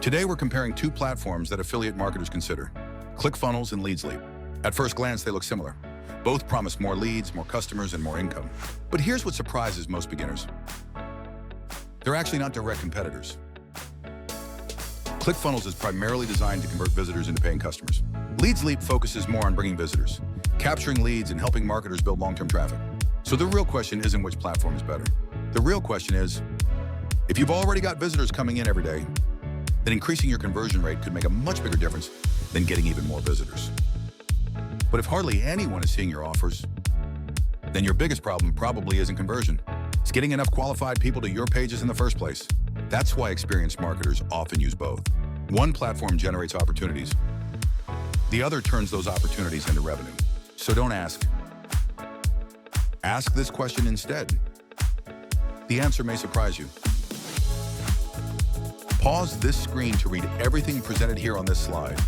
Today, we're comparing two platforms that affiliate marketers consider, ClickFunnels and LeadsLeap. At first glance, they look similar. Both promise more leads, more customers, and more income. But here's what surprises most beginners. They're actually not direct competitors. ClickFunnels is primarily designed to convert visitors into paying customers. LeadsLeap focuses more on bringing visitors, capturing leads, and helping marketers build long-term traffic. So the real question isn't which platform is better. The real question is, if you've already got visitors coming in every day, then increasing your conversion rate could make a much bigger difference than getting even more visitors. But if hardly anyone is seeing your offers, then your biggest problem probably isn't conversion. It's getting enough qualified people to your pages in the first place. That's why experienced marketers often use both. One platform generates opportunities. The other turns those opportunities into revenue. So don't ask. Ask this question instead. The answer may surprise you. Pause this screen to read everything presented here on this slide.